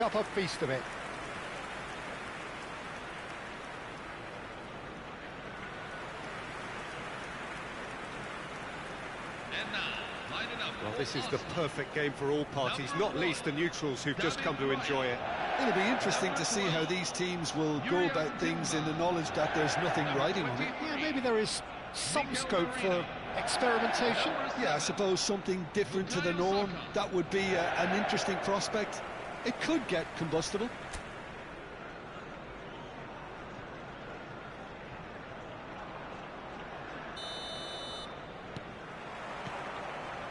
Up a feast of it. Well, this is the perfect game for all parties, not least the neutrals who've just come to enjoy it. It'll be interesting to see how these teams will go about things in the knowledge that there's nothing riding on it. Yeah, maybe there is some scope for experimentation. Yeah, I suppose something different to the norm. That would be an interesting prospect. It could get combustible.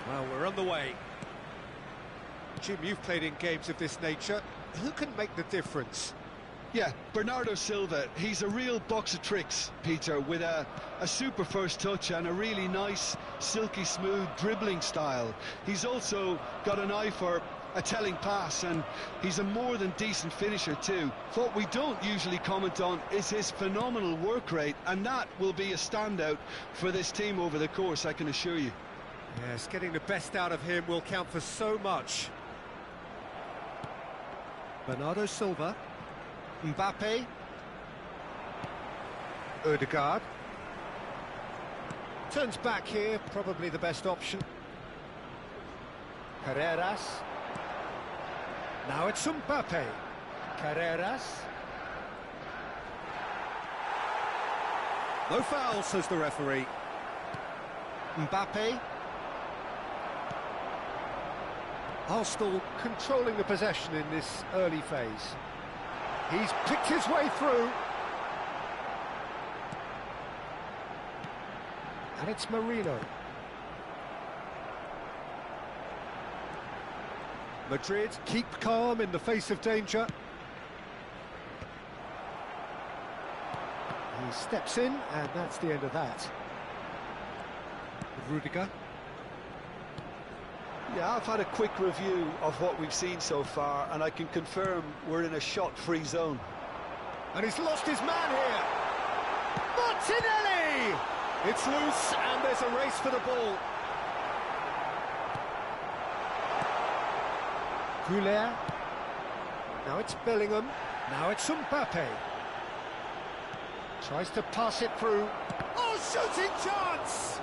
Well, we're on the way. Jim, you've played in games of this nature. Who can make the difference? Yeah, Bernardo Silva, he's a real box of tricks, Peter, with a super first touch and a really nice, silky smooth dribbling style. He's also got an eye for a telling pass, and he's a more than decent finisher too. What we don't usually comment on is his phenomenal work rate, and that will be a standout for this team over the course, I can assure you. Yes, getting the best out of him will count for so much. Bernardo Silva. Mbappe. Ødegaard. Turns back here, probably the best option. Carreras. Now it's Mbappe. Carreras. No foul, says the referee. Mbappe. Arsenal controlling the possession in this early phase. He's picked his way through. And it's Marino. Madrid keep calm in the face of danger. He steps in, and that's the end of that. Rudiger. Yeah, I've had a quick review of what we've seen so far, and I can confirm we're in a shot-free zone. And he's lost his man here. Martinelli! It's loose, and there's a race for the ball. Goulet. Now it's Bellingham. Now it's Mbappe. Tries to pass it through. Oh, shooting chance!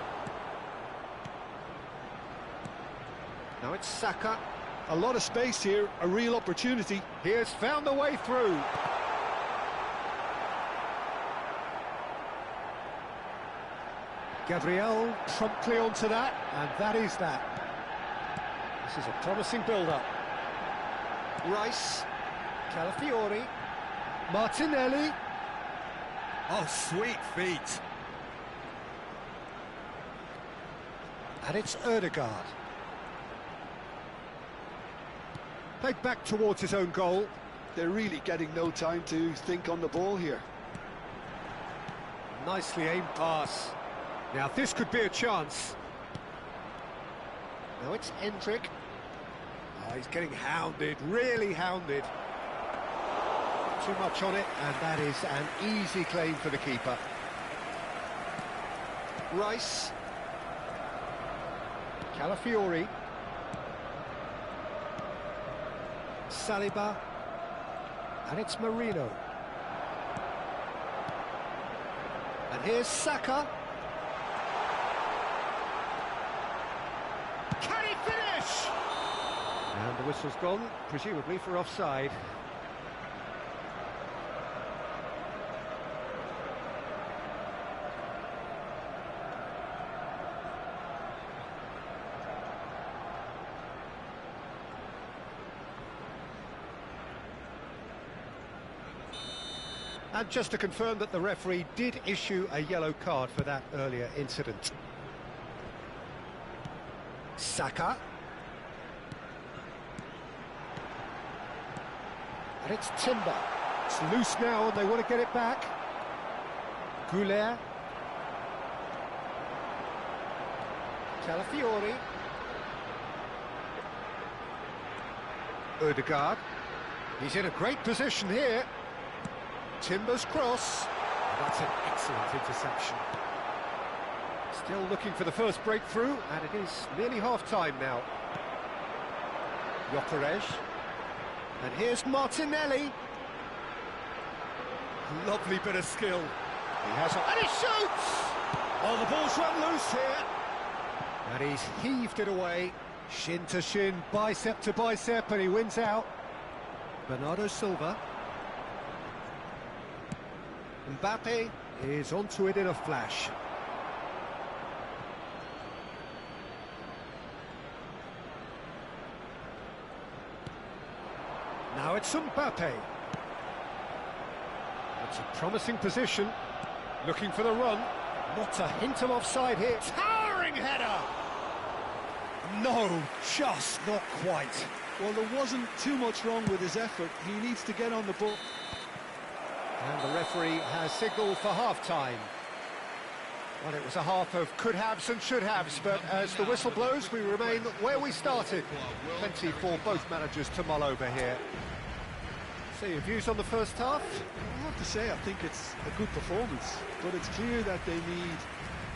Now it's Saka. A lot of space here, a real opportunity. He has found the way through. Gabriel promptly onto that, and that is that. This is a promising build-up. Rice. Calafiori. Martinelli. Oh, sweet feet. And it's Ødegaard. Played back towards his own goal. They're really getting no time to think on the ball here. Nicely aimed pass. Now this could be a chance. Now it's Endrick. Oh, he's getting hounded, really hounded. Too much on it, and that is an easy claim for the keeper. Rice. Calafiori. Saliba, and it's Marino. And here's Saka. Can he finish? And the whistle's gone, presumably for offside. And just to confirm that the referee did issue a yellow card for that earlier incident. Saka. And it's Timber. It's loose now and they want to get it back. Goulet. Calafiori. Ødegaard. He's in a great position here. Timber's cross. That's an excellent interception. Still looking for the first breakthrough, and it is nearly half-time now. Gyökeres. And here's Martinelli. Lovely bit of skill. He has a... and he shoots! Oh, the ball's run loose here. And he's heaved it away. Shin to shin, bicep to bicep, and he wins out. Bernardo Silva. Mbappe is onto it in a flash. Now it's Mbappe. It's a promising position. Looking for the run. Not a hint of offside here. Towering header! No, just not quite. Well, there wasn't too much wrong with his effort. He needs to get on the ball. And the referee has signalled for half-time. Well, it was a half of could-haves and should-haves, but as the whistle blows, we remain where we started. Plenty for both managers to mull over here. So, your views on the first half? I have to say, I think it's a good performance, but it's clear that they need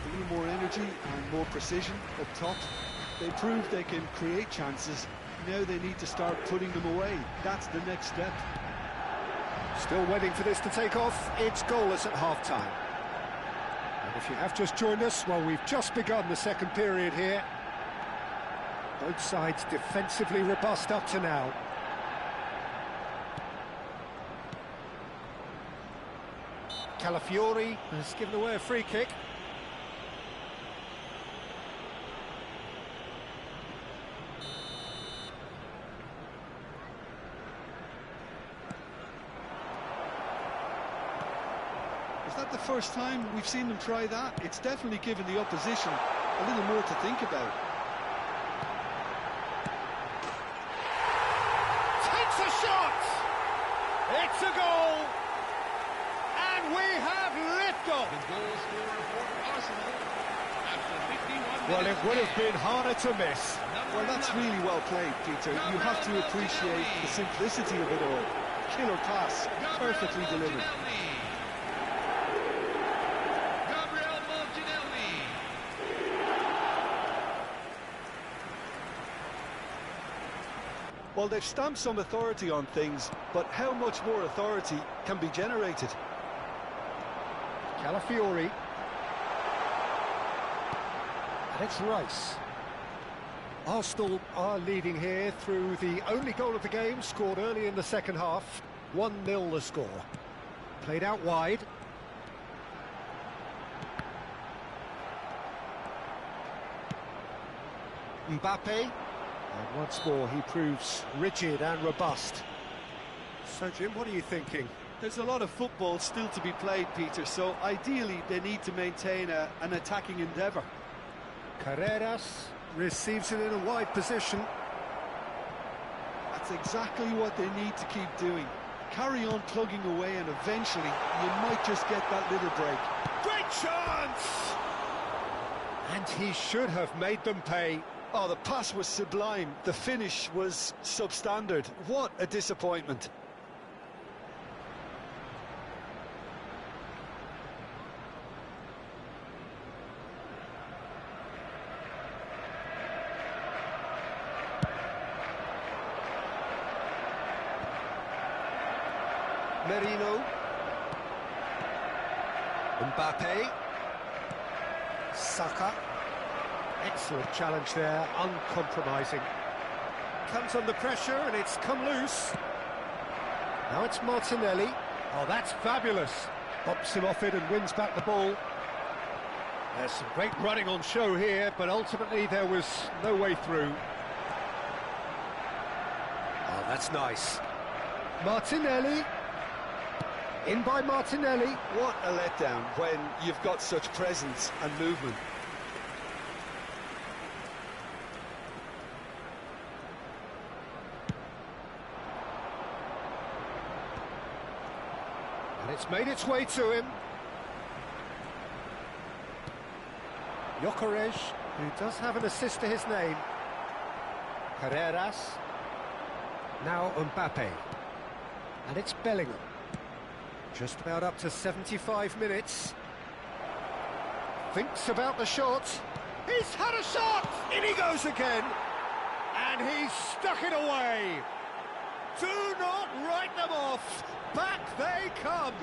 a little more energy and more precision up top. They proved they can create chances. Now they need to start putting them away. That's the next step. Still waiting for this to take off. It's goalless at half-time. And if you have just joined us, well, we've just begun the second period here. Both sides defensively robust up to now. Calafiori has given away a free kick. Is that the first time we've seen them try that? It's definitely given the opposition a little more to think about. Takes a shot! It's a goal! And we have liftoff! Well, it would have been harder to miss. Well, that's really well played, Peter. You have to appreciate the simplicity of it all. Killer pass, perfectly delivered. Well, they've stamped some authority on things, but how much more authority can be generated? Calafiori. And it's Rice. Arsenal are leading here through the only goal of the game, scored early in the second half. 1-0 the score. Played out wide. Mbappe. And once more, he proves rigid and robust. So, Jim, what are you thinking? There's a lot of football still to be played, Peter, so ideally they need to maintain an attacking endeavour. Carreras receives it in a wide position. That's exactly what they need to keep doing. Carry on plugging away and eventually you might just get that little break. Great chance! And he should have made them pay. Oh, the pass was sublime. The finish was substandard. What a disappointment. Merino. Mbappe. Saka. Excellent challenge there, uncompromising. Comes under pressure and it's come loose. Now it's Martinelli. Oh, that's fabulous. Bops him off it and wins back the ball. There's some great running on show here, but ultimately there was no way through. Oh, that's nice. Martinelli. In by Martinelli. What a letdown when you've got such presence and movement. And it's made its way to him. Gyökeres, who does have an assist to his name. Carreras. Now Mbappe. And it's Bellingham. Just about up to 75 minutes. Thinks about the shot. He's had a shot! In he goes again. And he's stuck it away. Do not write them off. Back they come.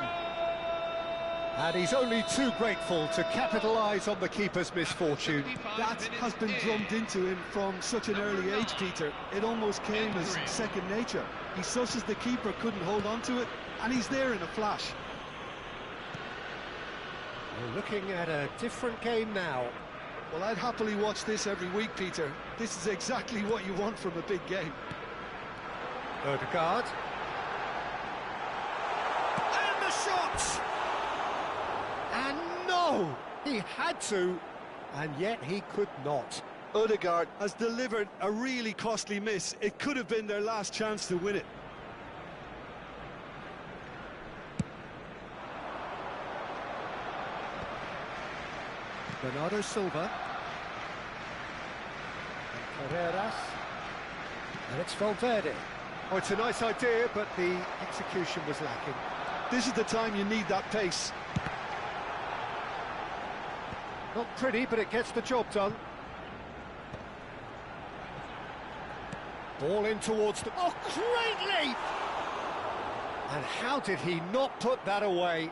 And he's only too grateful to capitalise on the keeper's misfortune. That has been drummed into him from such an early age, Peter. It almost came as second nature. He susses the keeper couldn't hold on to it, and he's there in a flash. We're looking at a different game now. Well, I'd happily watch this every week, Peter. This is exactly what you want from a big game. Odegaard. And the shot! And no! He had to, and yet he could not. Odegaard has delivered a really costly miss. It could have been their last chance to win it. Bernardo Silva. And Carreras. And it's Valverde. Oh, it's a nice idea, but the execution was lacking. This is the time you need that pace. Not pretty, but it gets the job done. Ball in towards the... Oh, great leap! And how did he not put that away?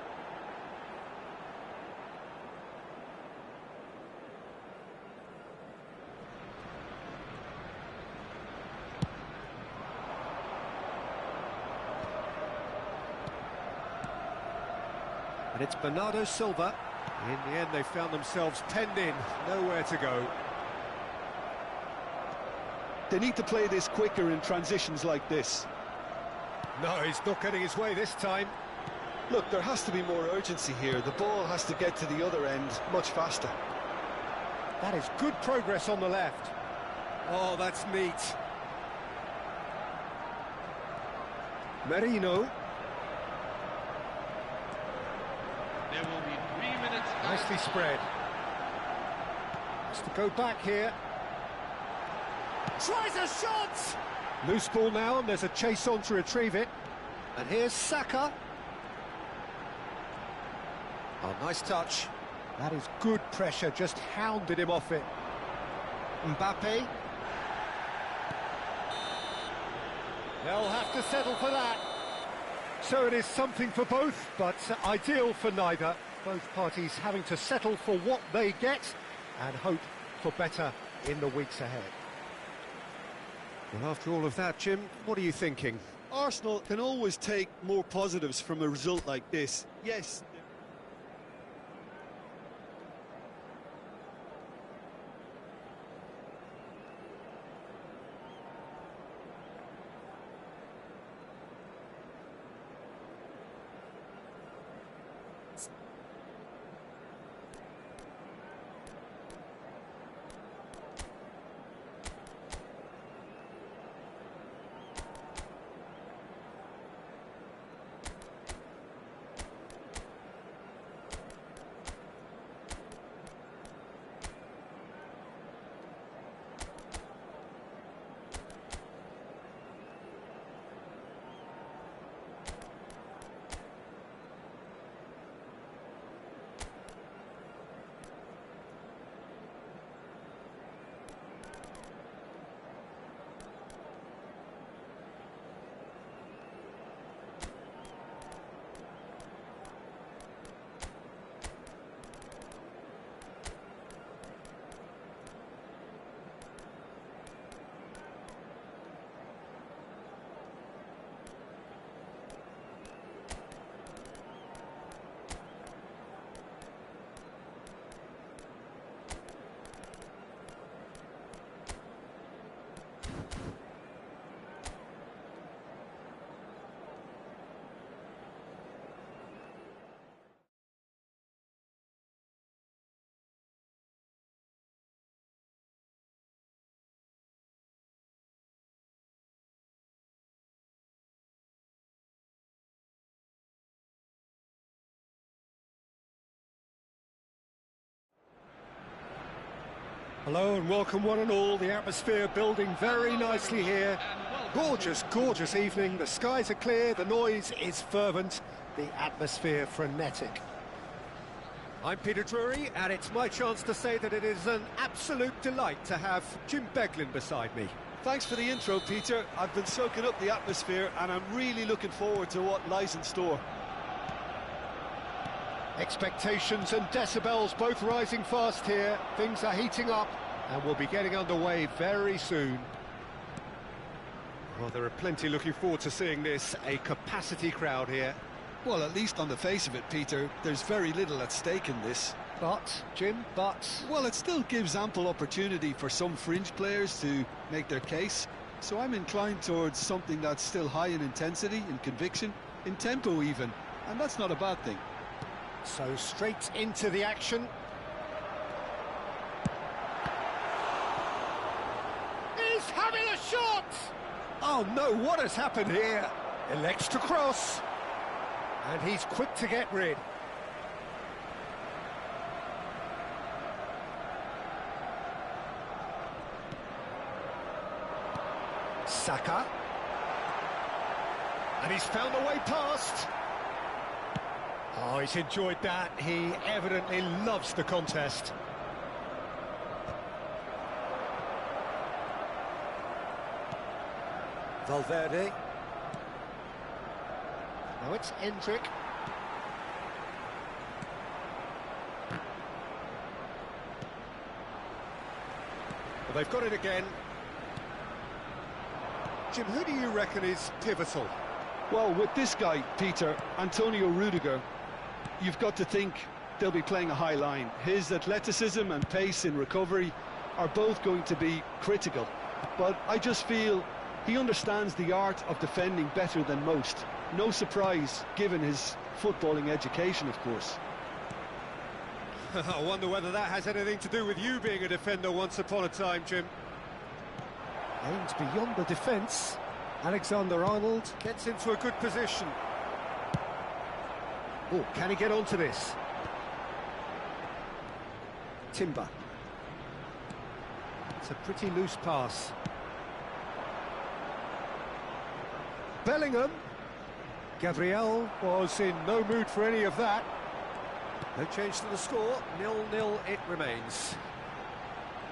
And it's Bernardo Silva. In the end, they found themselves penned in, nowhere to go. They need to play this quicker in transitions like this. No, he's not getting his way this time. Look, there has to be more urgency here. The ball has to get to the other end much faster. That is good progress on the left. Oh, that's neat. Merino. There will be 3 minutes. Nicely spread. Has to go back here. Tries a shot! Loose ball now, and there's a chase on to retrieve it. And here's Saka. Oh, nice touch. That is good pressure, just hounded him off it. Mbappe. They'll have to settle for that. So it is something for both, but ideal for neither. Both parties having to settle for what they get and hope for better in the weeks ahead. Well, after all of that, Jim, what are you thinking? Arsenal can always take more positives from a result like this. Yes. Hello and welcome one and all. The atmosphere building very nicely here. Gorgeous, gorgeous evening. The skies are clear, the noise is fervent, the atmosphere frenetic. I'm Peter Drury, and it's my chance to say that it is an absolute delight to have Jim Beglin beside me. Thanks for the intro, Peter. I've been soaking up the atmosphere and I'm really looking forward to what lies in store. Expectations and decibels both rising fast here. Things are heating up and we'll be getting underway very soon. Well, there are plenty looking forward to seeing this. A capacity crowd here. Well, at least on the face of it, Peter, there's very little at stake in this. But, Jim, but... Well, it still gives ample opportunity for some fringe players to make their case. So I'm inclined towards something that's still high in intensity, in conviction, in tempo even. And that's not a bad thing. So straight into the action. He's having a shot! Oh no, what has happened here? Elects to cross. And he's quick to get rid. Saka. And he's found a way past. Oh, he's enjoyed that. He evidently loves the contest. Valverde. Now it's Endrick. Well, they've got it again. Jim, who do you reckon is pivotal? Well, with this guy, Peter, Antonio Rudiger, you've got to think they'll be playing a high line. His athleticism and pace in recovery are both going to be critical. But I just feel he understands the art of defending better than most. No surprise, given his footballing education, of course. I wonder whether that has anything to do with you being a defender once upon a time, Jim. Aims beyond the defence. Alexander-Arnold gets into a good position. Oh, can he get onto this? Timber. It's a pretty loose pass. Bellingham. Gabriel was in no mood for any of that. No change to the score. 0-0 it remains.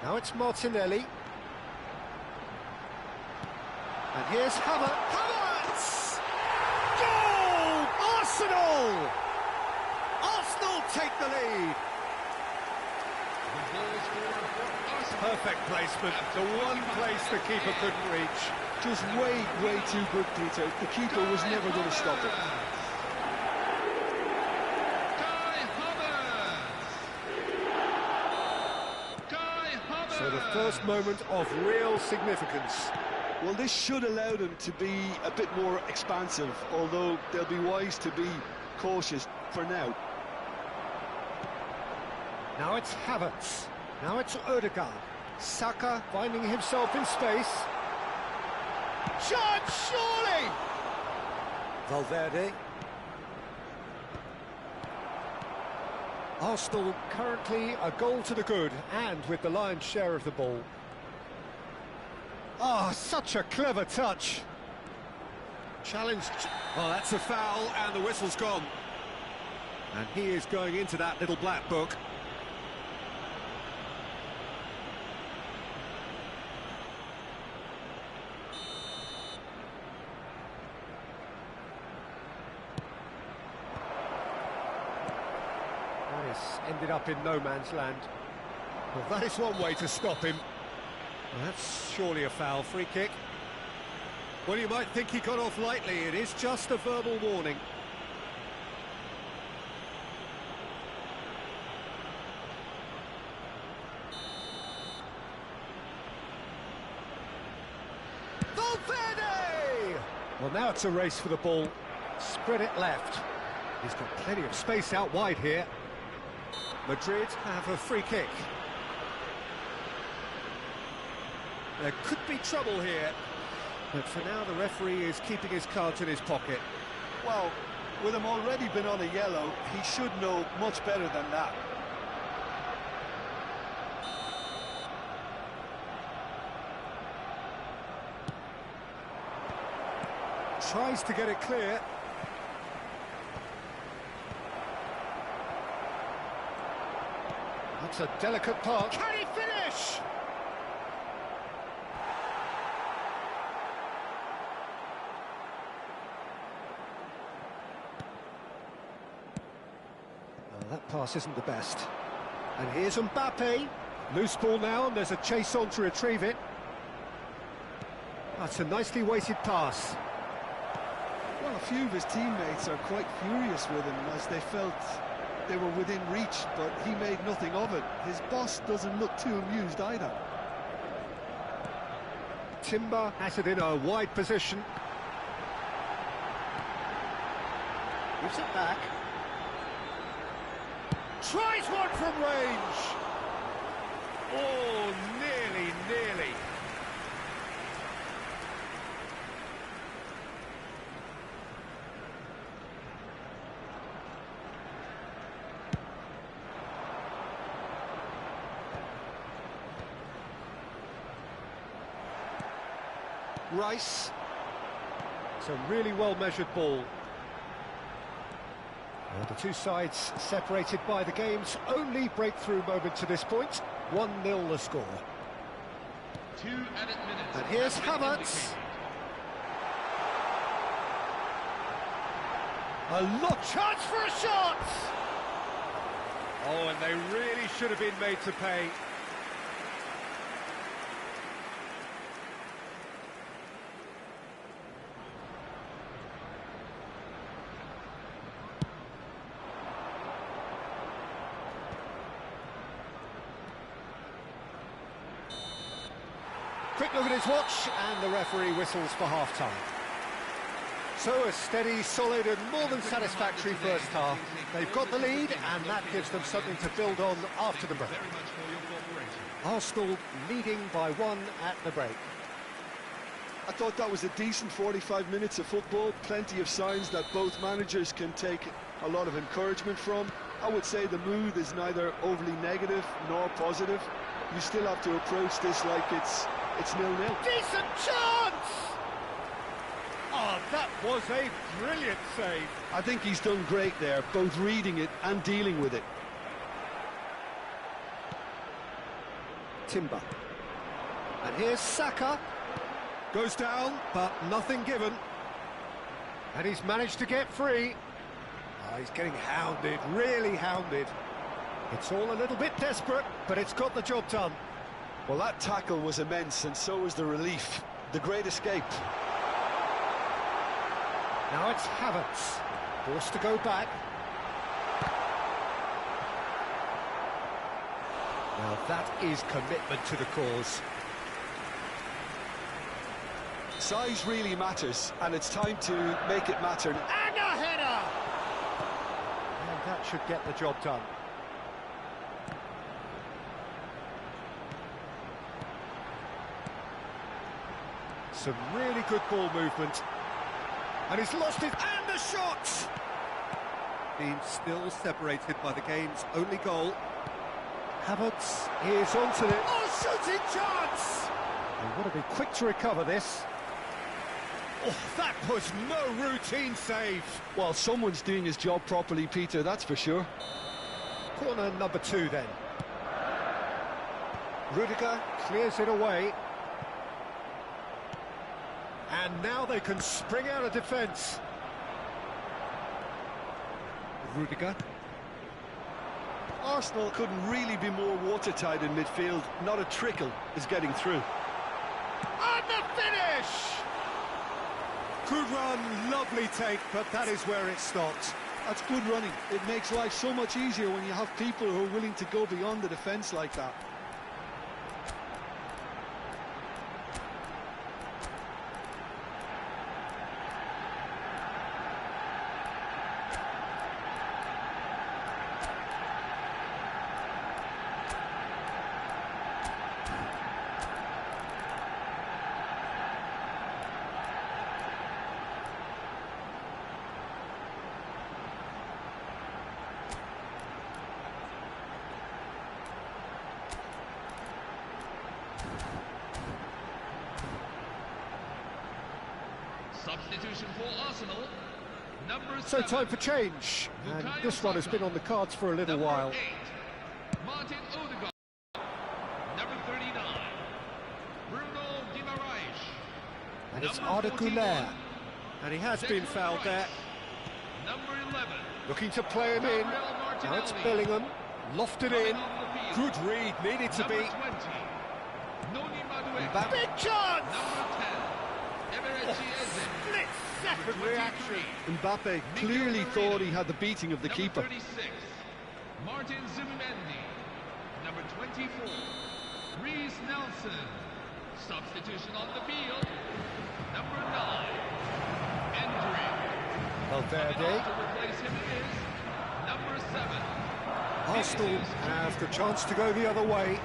Now it's Martinelli. And here's Havertz! Goal! Arsenal! Arsenal take the lead. Perfect placement. The one place the keeper couldn't reach. Just way too good, Peter. The keeper was never going to stop it. So the first moment of real significance. Well, this should allow them to be a bit more expansive, although they'll be wise to be cautious for now. Now it's Havertz. Now it's Odegaard. Saka finding himself in space. Shot, surely! Valverde. Arsenal currently a goal to the good, and with the lion's share of the ball. Oh, such a clever touch. Challenged. Oh, that's a foul, and the whistle's gone. And he is going into that little black book. Ended up in no man's land. Well, that is one way to stop him. Well, that's surely a foul. Free kick. Well, you might think he got off lightly. It is just a verbal warning. Valverde! Well, now it's a race for the ball. Spread it left. He's got plenty of space out wide here. Madrid have a free kick. There could be trouble here, but for now the referee is keeping his cards in his pocket. Well, with him already been on a yellow, he should know much better than that. Tries to get it clear. That's a delicate pass. Can he finish? Well, that pass isn't the best. And here's Mbappe. Loose ball now, and there's a chase on to retrieve it. That's a nicely weighted pass. Well, a few of his teammates are quite furious with him as they felt they were within reach, but he made nothing of it. His boss doesn't look too amused either. Timber has it in a wide position. Gives it back. Tries one from range. Oh, nearly. Rice. It's a really well-measured ball. Well, the two sides separated by the game's only breakthrough moment to this point. 1-0 the score. 2 added minutes. And here's Havertz. A lot chance for a shot! Oh, and they really should have been made to pay. Quick look at his watch, and the referee whistles for half-time. So a steady, solid and more than satisfactory first half. They've got the lead, and that gives them something to build on after the break. Arsenal leading by 1 at the break. I thought that was a decent 45 minutes of football, plenty of signs that both managers can take a lot of encouragement from. I would say the mood is neither overly negative nor positive. You still have to approach this like it's 0-0. Decent chance! Oh, that was a brilliant save. I think he's done great there, both reading it and dealing with it. Timber. And here's Saka. Goes down, but nothing given. And he's managed to get free. Oh, he's getting hounded, really hounded. It's all a little bit desperate, but it's got the job done. Well, that tackle was immense, and so was the relief. The great escape. Now it's Havertz, forced to go back. Now that is commitment to the cause. Size really matters, and it's time to make it matter. And a header! And that should get the job done. Some really good ball movement. And he's lost it, and the shot! Being still separated by the game's only goal. Havertz is onto it. Oh, shooting chance! They want to be quick to recover this. Oh, that was no routine save. Well, someone's doing his job properly, Peter, that's for sure. Corner number 2 then. Rudiger clears it away. And now they can spring out of defence. Rudiger. Arsenal couldn't really be more watertight in midfield. Not a trickle is getting through. And the finish! Good run, lovely take, but that is where it stopped. That's good running. It makes life so much easier when you have people who are willing to go beyond the defence like that. Substitution for Arsenal. Number So 7. time for change. And this one has been on the cards for a little Number while. 8, Martin Odegaard. Number 39, Bruno Guimaraes. And it's Number Arda 41, Güler. And he has been Declan fouled Rice. there. Number 11. Looking to play him in. Now it's Bellingham. Lofted in. Good read, needed to be. Big chance! Split-second reaction. Mbappe clearly thought he had the beating of the keeper. Number 36, Martin Zubimendi. Number 24, Reece Nelson. Substitution on the field. Number 9, Endrick. Valverde. To replace him is number 7. Arsenal have the chance to go the other way.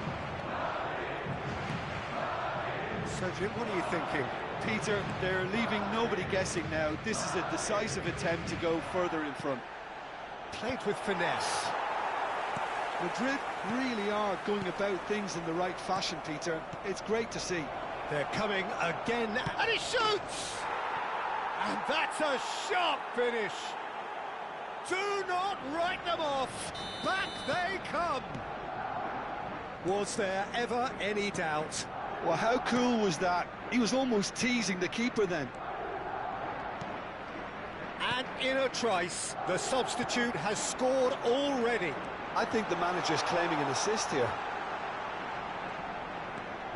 So, Jim, what are you thinking? Peter, they're leaving nobody guessing now. This is a decisive attempt to go further in front. Played with finesse. Madrid really are going about things in the right fashion, Peter. It's great to see. They're coming again, and he shoots! And that's a sharp finish. Do not write them off. Back they come. Was there ever any doubt? Well, how cool was that? He was almost teasing the keeper then. And in a trice, the substitute has scored already. I think the manager's claiming an assist here.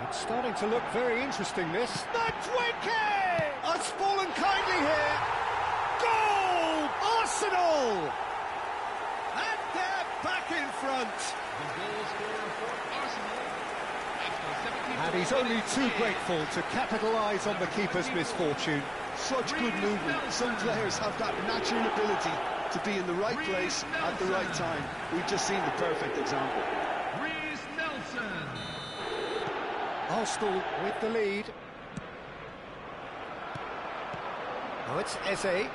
It's starting to look very interesting, this. Matwike has fallen kindly here. Goal! Arsenal! And they're back in front. The goal scorer for Arsenal. And he's only too grateful to capitalise on the keeper's misfortune. Such good movement. Some players have that natural ability to be in the right place at the right time. We've just seen the perfect example. Reece Nelson. Arsenal with the lead. Now it's Eze.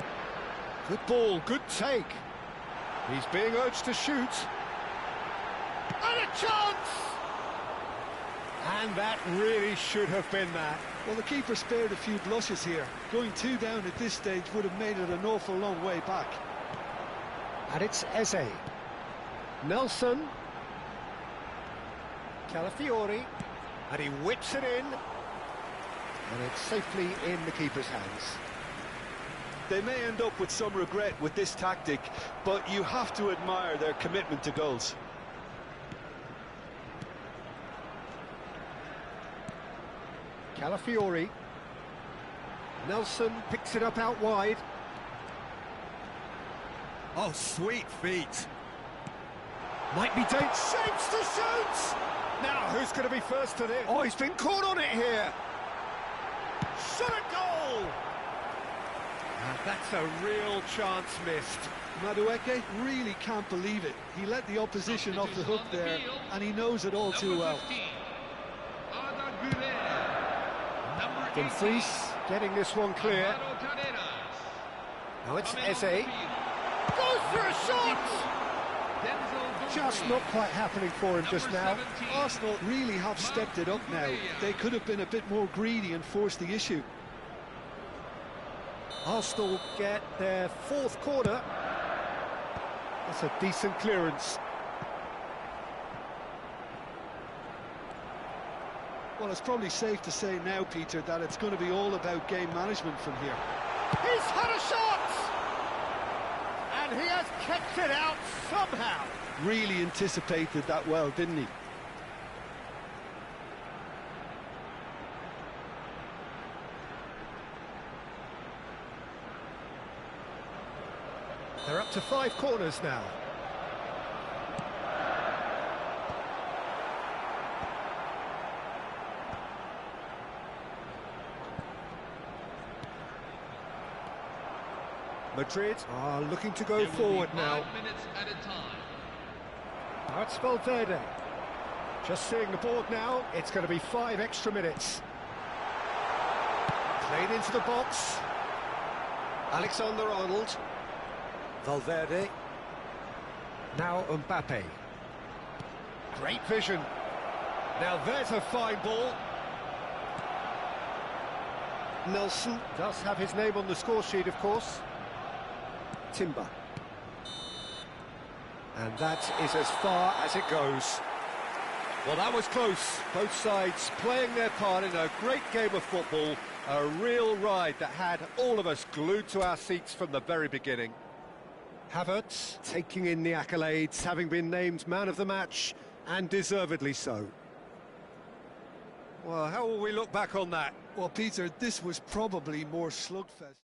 Good ball, good take. He's being urged to shoot. And a chance! And that really should have been that. Well, the keeper spared a few blushes here. Going 2 down at this stage would have made it an awful long way back. And it's Eze. Nelson. Calafiori. And he whips it in. And it's safely in the keeper's hands. They may end up with some regret with this tactic, but you have to admire their commitment to goals. Calafiori. Nelson picks it up out wide. Oh, sweet feet. Might be dangerous. Shapes to shoot! Now, who's going to be first to this? Oh, he's been caught on it here. Shot a goal! And that's a real chance missed. Madueke really can't believe it. He let the opposition off the hook there, and he knows it all too well. Dumfries getting this one clear. Now it's Eze. Goes for a shot! Just not quite happening for him just now. Arsenal really have stepped it up now. They could have been a bit more greedy and forced the issue. Arsenal get their 4th corner. That's a decent clearance. Well, it's probably safe to say now, Peter, that it's going to be all about game management from here. He's had a shot! And he has kept it out somehow. Really anticipated that well, didn't he? They're up to 5 corners now. Madrid are looking to go forward now. 5 minutes at a time. Now it's Valverde. Just seeing the board now, it's going to be 5 extra minutes. Played into the box. Alexander-Arnold. Valverde. Now Mbappe. Great vision. Now there's a fine ball. Nelson does have his name on the score sheet, of course. Timber. And that is as far as it goes. Well, that was close. Both sides playing their part in a great game of football. A real ride that had all of us glued to our seats from the very beginning. Havertz taking in the accolades, having been named man of the match, and deservedly so. Well, how will we look back on that? Well, Peter, this was probably more slugfest.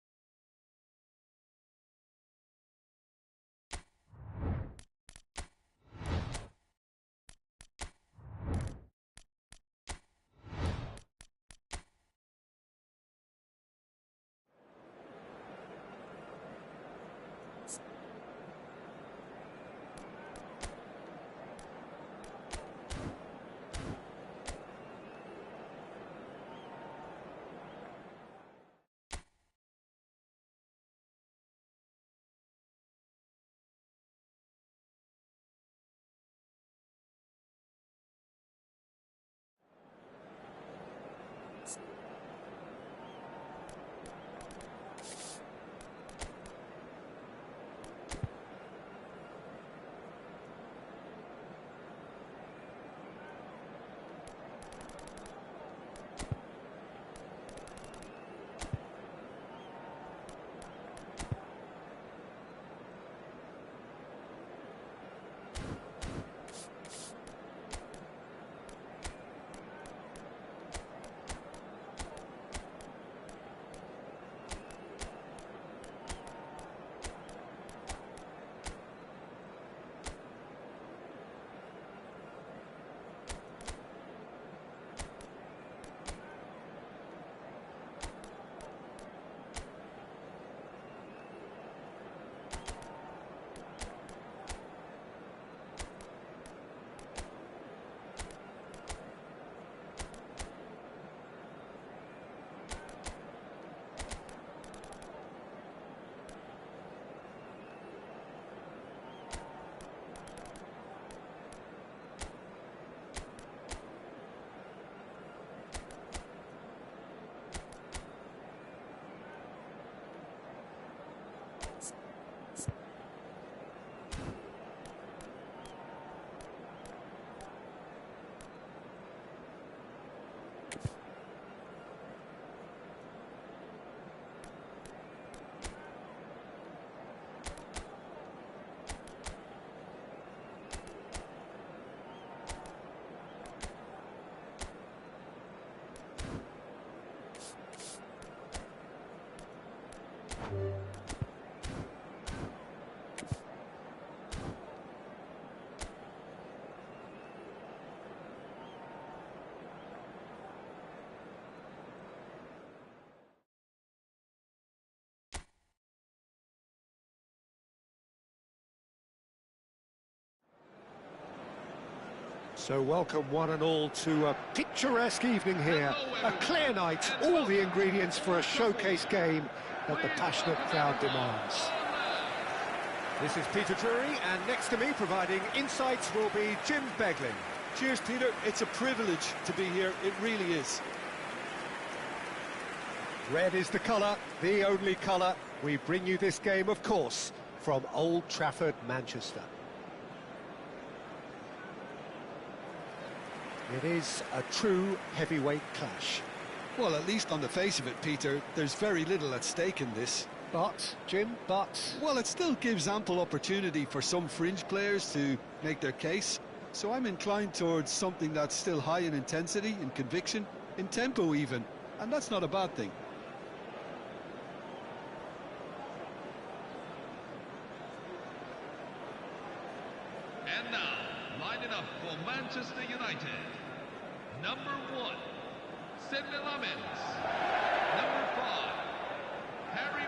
So welcome one and all to a picturesque evening here. A clear night, all the ingredients for a showcase game that the passionate crowd demands. This is Peter Drury, and next to me providing insights will be Jim Beglin. Cheers, Peter. It's a privilege to be here. It really is. Red is the colour, the only colour. We bring you this game, of course, from Old Trafford, Manchester. It is a true heavyweight clash. Well, at least on the face of it, Peter, there's very little at stake in this. But, Jim, Well, it still gives ample opportunity for some fringe players to make their case. So I'm inclined towards something that's still high in intensity, in conviction, in tempo even. And that's not a bad thing. And now, lining up for Manchester United. Number 1, Sidney Lamens. Number 5, Harry